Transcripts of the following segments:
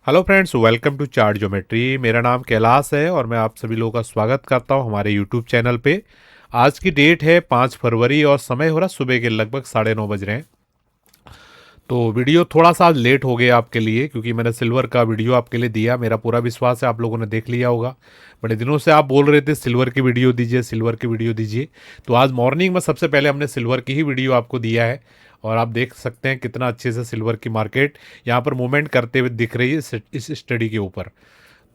Hello friends, welcome to chart geometry. मेरा नाम कैलाश है और मैं आप सभी लोगों का स्वागत करता हूं हमारे यूट्यूब चैनल पे। आज की डेट है 5 फरवरी और समय हो रहा सुबह के लगभग 9:30 बज रहे हैं। तो वीडियो थोड़ा सा लेट हो गया आपके लिए, क्योंकि मैंने सिल्वर का वीडियो आपके लिए दिया। मेरा पूरा विश्वास है आप लोगों ने देख लिया होगा। बड़े दिनों से आप बोल रहे थे सिल्वर की वीडियो दीजिए, सिल्वर की वीडियो दीजिए। तो आज मॉर्निंग में सबसे पहले हमने सिल्वर की ही वीडियो आपको दिया है। और आप देख सकते हैं कितना अच्छे से सिल्वर की मार्केट यहाँ पर मूवमेंट करते हुए दिख रही है इस स्टडी के ऊपर।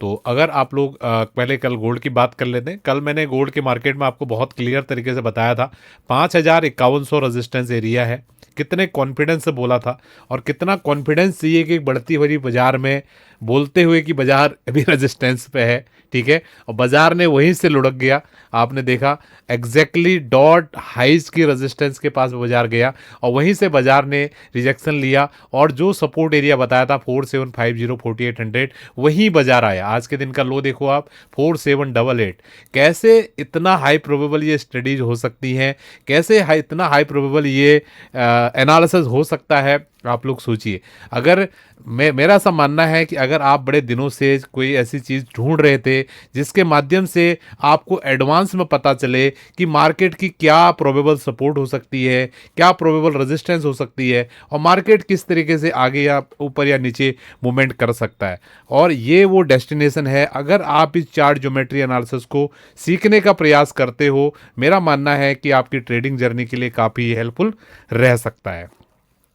तो अगर आप लोग पहले कल गोल्ड की बात कर लेते हैं। कल मैंने गोल्ड के मार्केट में आपको बहुत क्लियर तरीके से बताया था 5,5100 रेजिस्टेंस एरिया है। कितने कॉन्फिडेंस से बोला था और कितना कॉन्फिडेंस चाहिए कि एक बढ़ती हुई बाजार में बोलते हुए कि बाजार अभी रेजिस्टेंस पे है। ठीक है, और बाजार ने वहीं से लुढ़क गया। आपने देखा एग्जैक्टली डॉट हाइज की रेजिस्टेंस के पास बाजार गया और वहीं से बाजार ने रिजेक्शन लिया और जो सपोर्ट एरिया बताया था 4750 4800 वहीं बाजार आया। आज के दिन का लो देखो आप 4788। कैसे इतना हाई प्रोबेबल ये स्टडीज हो सकती हैं, कैसे इतना हाई प्रोबेबल ये एनालिसिस हो सकता है, आप लोग सोचिए। अगर मेरा ऐसा मानना है कि अगर आप बड़े दिनों से कोई ऐसी चीज़ ढूंढ रहे थे जिसके माध्यम से आपको एडवांस में पता चले कि मार्केट की क्या प्रोबेबल सपोर्ट हो सकती है, क्या प्रोबेबल रेजिस्टेंस हो सकती है और मार्केट किस तरीके से आगे या ऊपर या नीचे मूवमेंट कर सकता है, और ये वो डेस्टिनेशन है। अगर आप इस चार्ट ज्योमेट्री एनालिसिस को सीखने का प्रयास करते हो, मेरा मानना है कि आपकी ट्रेडिंग जर्नी के लिए काफ़ी हेल्पफुल रह सकता है।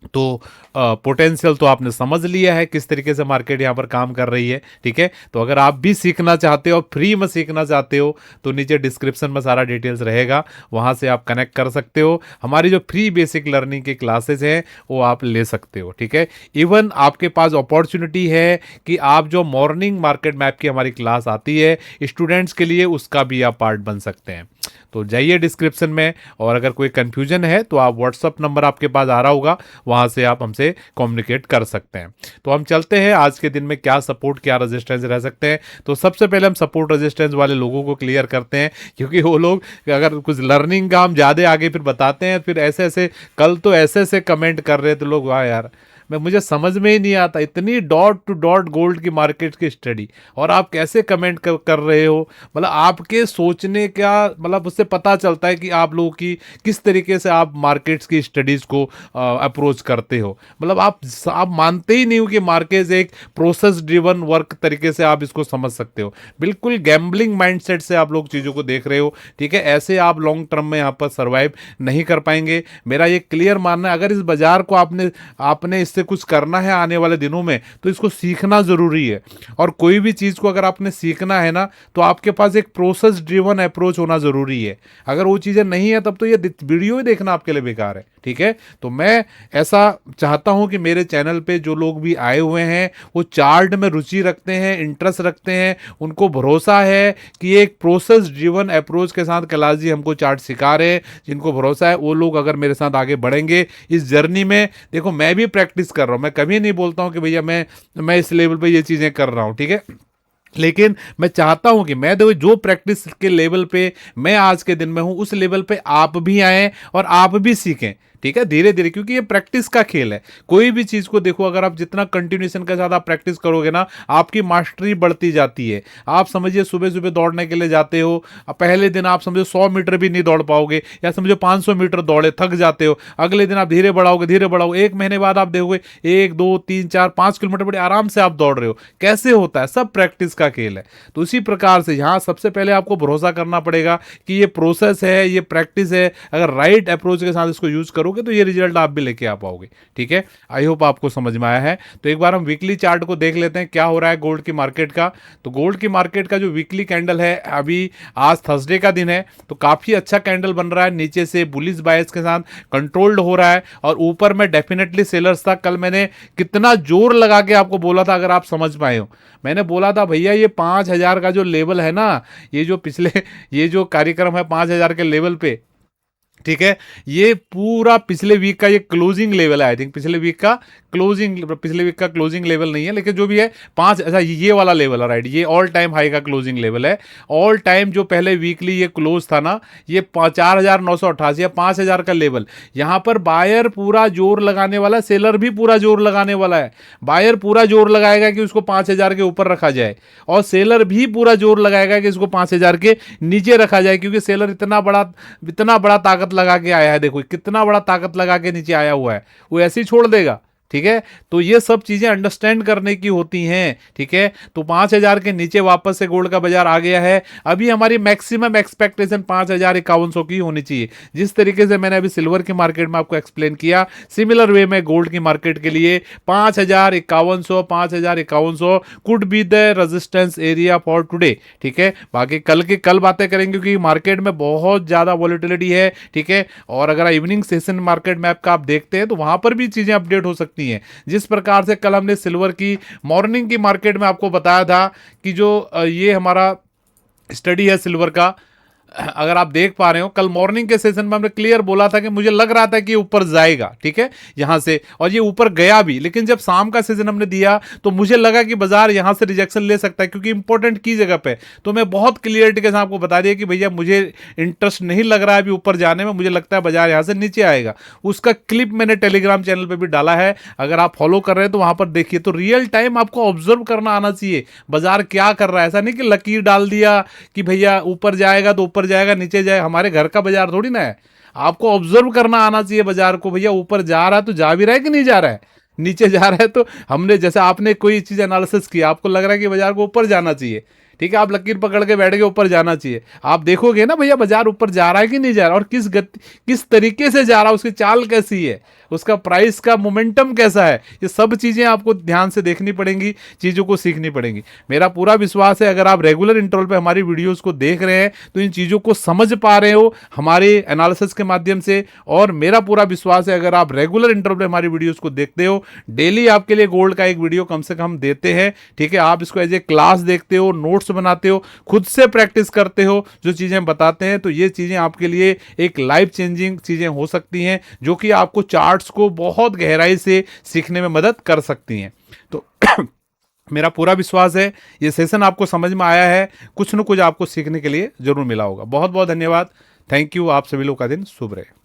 तो पोटेंशियल तो आपने समझ लिया है किस तरीके से मार्केट यहाँ पर काम कर रही है। ठीक है, तो अगर आप भी सीखना चाहते हो, फ्री में सीखना चाहते हो, तो नीचे डिस्क्रिप्शन में सारा डिटेल्स रहेगा, वहाँ से आप कनेक्ट कर सकते हो। हमारी जो फ्री बेसिक लर्निंग की क्लासेस हैं वो आप ले सकते हो। ठीक है, इवन आपके पास अपॉर्चुनिटी है कि आप जो मॉर्निंग मार्केट मैप की हमारी क्लास आती है स्टूडेंट्स के लिए, उसका भी आप पार्ट बन सकते हैं। तो जाइए डिस्क्रिप्शन में, और अगर कोई कंफ्यूजन है तो आप व्हाट्सअप नंबर आपके पास आ रहा होगा, वहां से आप हमसे कम्युनिकेट कर सकते हैं। तो हम चलते हैं आज के दिन में क्या सपोर्ट क्या रेजिस्टेंस रह सकते हैं। तो सबसे पहले हम सपोर्ट रेजिस्टेंस वाले लोगों को क्लियर करते हैं, क्योंकि वो लोग अगर कुछ लर्निंग का हम ज़्यादा आगे फिर बताते हैं, फिर ऐसे ऐसे कल तो ऐसे ऐसे कमेंट कर रहे थे लोग, वाह यार मुझे समझ में ही नहीं आता, इतनी डॉट टू डॉट गोल्ड की मार्केट की स्टडी और आप कैसे कमेंट कर रहे हो। मतलब आपके सोचने का मतलब उससे पता चलता है कि आप लोगों की किस तरीके से आप मार्केट्स की स्टडीज़ को अप्रोच करते हो। मतलब आप मानते ही नहीं हो कि मार्केट एक प्रोसेस ड्रिवन वर्क तरीके से आप इसको समझ सकते हो। बिल्कुल गैम्बलिंग माइंडसेट से आप लोग चीज़ों को देख रहे हो। ठीक है, ऐसे आप लॉन्ग टर्म में यहाँ पर सर्वाइव नहीं कर पाएंगे। मेरा ये क्लियर मानना है, अगर इस बाजार को आपने आपने इससे कुछ करना है आने वाले दिनों में, तो इसको सीखना ज़रूरी है। और कोई भी चीज़ को अगर आपने सीखना है ना, तो आपके पास एक प्रोसेस ड्रिवन अप्रोच होना ज़रूरी है। अगर वो चीज़ें नहीं है तब तो ये वीडियो ही देखना आपके लिए बेकार है। ठीक है, तो मैं ऐसा चाहता हूं कि मेरे चैनल पे जो लोग भी आए हुए हैं वो चार्ट में रुचि रखते हैं, इंटरेस्ट रखते हैं, उनको भरोसा है कि एक प्रोसेस ड्रिवन अप्रोच के साथ कैलाश जी हमको चार्ट सिखा रहे हैं। जिनको भरोसा है वो लोग अगर मेरे साथ आगे बढ़ेंगे इस जर्नी में। देखो मैं भी प्रैक्टिस कर रहा हूँ, मैं कभी नहीं बोलता हूँ कि भैया मैं इस लेवल पे ये चीज़ें कर रहा हूँ। ठीक है, लेकिन मैं चाहता हूं कि मैं देखो जो प्रैक्टिस के लेवल पे मैं आज के दिन में हूं, उस लेवल पे आप भी आए और आप भी सीखें। ठीक है, धीरे धीरे, क्योंकि ये प्रैक्टिस का खेल है। कोई भी चीज़ को देखो, अगर आप जितना कंटिन्यूएशन के साथ आप प्रैक्टिस करोगे ना, आपकी मास्टरी बढ़ती जाती है। आप समझिए सुबह सुबह दौड़ने के लिए जाते हो, अब पहले दिन आप समझो 100 मीटर भी नहीं दौड़ पाओगे, या समझो 500 मीटर दौड़े थक जाते हो। अगले दिन आप धीरे बढ़ाओगे, धीरे बढ़ाओ, 1 महीने बाद आप देखोगे 1 2 3 4 5 किलोमीटर बड़े आराम से आप दौड़ रहे हो। कैसे होता है? सब प्रैक्टिस का खेल है। तो उसी प्रकार से यहाँ सबसे पहले आपको भरोसा करना पड़ेगा कि ये प्रोसेस है, ये प्रैक्टिस है। अगर राइट अप्रोच के साथ इसको यूज करोगे तो ये रिजल्ट आप भी लेके आ पाओगे। ठीक है, आई होप आपको समझ में आया है। तो एक बार हम वीकली चार्ट को देख लेते हैं क्या हो रहा है गोल्ड की मार्केट का। तो गोल्ड की मार्केट का जो वीकली कैंडल है, अभी आज थर्सडे का दिन है, तो काफी अच्छा कैंडल बन रहा है। नीचे से बुलिश बायस के साथ कंट्रोल्ड हो रहा है और ऊपर में डेफिनेटली सेलर्स था। कल मैंने कितना जोर लगा के आपको बोला था, अगर आप समझ पाए हो, मैंने बोला था भैया ये 5,000 का जो लेवल है ना, ये जो पिछले ये जो कार्यक्रम है 5,000 के लेवल पे, ठीक है। ये पूरा पिछले वीक का ये क्लोजिंग लेवल है। आई थिंक पिछले वीक का क्लोजिंग लेवल नहीं है, लेकिन जो भी है पांच, अच्छा ये वाला लेवल है, राइट, ये ऑल टाइम हाई का क्लोजिंग लेवल है। ऑल टाइम जो पहले वीकली ये क्लोज था ना, ये 4,988 या 5,000 का लेवल। यहां पर बायर पूरा जोर लगाने वाला, सेलर भी पूरा जोर लगाने वाला है। बायर पूरा जोर लगाएगा कि उसको 5,000 के ऊपर रखा जाए, और सेलर भी पूरा जोर लगाएगा कि इसको 5,000 के नीचे रखा जाए, क्योंकि सेलर इतना बड़ा ताकत लगा के आया है। देखो कितना बड़ा ताकत लगा के नीचे आया हुआ है, वो ऐसे ही छोड़ देगा। ठीक है, तो ये सब चीजें अंडरस्टैंड करने की होती हैं। ठीक है, तो 5,000 के नीचे वापस से गोल्ड का बाजार आ गया है। अभी हमारी मैक्सिमम एक्सपेक्टेशन 5,5100 की होनी चाहिए। जिस तरीके से मैंने अभी सिल्वर की मार्केट में आपको एक्सप्लेन किया, सिमिलर वे में गोल्ड की मार्केट के लिए 5,5100 could be the resistance area for today. ठीक है, बाकी कल बातें करेंगे, क्योंकि मार्केट में बहुत ज्यादा वॉलेटिलिटी है। ठीक है, और अगर इवनिंग सेशन मार्केट मैप का आप देखते हैं तो वहां पर भी चीजें अपडेट हो सकती हैं। जिस प्रकार से कल हमने सिल्वर की मॉर्निंग की मार्केट में आपको बताया था कि जो ये हमारा स्टडी है सिल्वर का, अगर आप देख पा रहे हो, कल मॉर्निंग के सेशन में हमने क्लियर बोला था कि मुझे लग रहा था कि ऊपर जाएगा। ठीक है, यहां से, और ये ऊपर गया भी। लेकिन जब शाम का सेशन हमने दिया तो मुझे लगा कि बाजार यहां से रिजेक्शन ले सकता है, क्योंकि इंपॉर्टेंट की जगह पे। तो मैं बहुत क्लियरिटी के साथ आपको बता दिया कि भैया मुझे इंटरेस्ट नहीं लग रहा है अभी ऊपर जाने में, मुझे लगता है बाजार यहां से नीचे आएगा। उसका क्लिप मैंने टेलीग्राम चैनल पर भी डाला है, अगर आप फॉलो कर रहे हैं तो वहां पर देखिए। तो रियल टाइम आपको ऑब्जर्व करना आना चाहिए, बाजार क्या कर रहा है। ऐसा नहीं कि लकीर डाल दिया कि भैया ऊपर जाएगा तो ऊपर जाएगा, नीचे जाए। हमारे घर का बाजार थोड़ी ना है, आपको ऑब्जर्व करना आना चाहिए बाजार को। भैया ऊपर जा रहा है तो जा भी रहा है कि नहीं जा रहा है, नीचे जा रहा है तो हमने, जैसे आपने कोई चीज एनालिसिस किया, आपको लग रहा है कि बाजार को ऊपर जाना चाहिए। ठीक है, आप लकीर पकड़ के बैठ के ऊपर जाना चाहिए। आप देखोगे ना भैया बाजार ऊपर जा रहा है कि नहीं जा रहा, और किस तरीके से जा रहा है, उसकी चाल कैसी है, उसका प्राइस का मोमेंटम कैसा है, ये सब चीजें आपको ध्यान से देखनी पड़ेंगी, चीजों को सीखनी पड़ेंगी। मेरा पूरा विश्वास है अगर आप रेगुलर इंटरवल पे हमारी वीडियोस को देख रहे हैं तो इन चीजों को समझ पा रहे हो हमारे एनालिसिस के माध्यम से। और मेरा पूरा विश्वास है अगर आप रेगुलर इंटरवल पे हमारी वीडियोस को देखते हो, डेली आपके लिए गोल्ड का एक वीडियो कम से कम देते हैं। ठीक है, आप इसको एज ए क्लास देखते हो, नोट्स बनाते हो, खुद से प्रैक्टिस करते हो, जो चीजें बताते हैं, तो ये चीजें आपके लिए एक लाइफ चेंजिंग चीजें हो सकती हैं, जो कि आपको चार्ट्स को बहुत गहराई से सीखने में मदद कर सकती हैं। तो मेरा पूरा विश्वास है ये सेशन आपको समझ में आया है, कुछ न कुछ आपको सीखने के लिए जरूर मिला होगा। बहुत बहुत धन्यवाद, थैंक यू। आप सभी लोग का दिन शुभ रहे।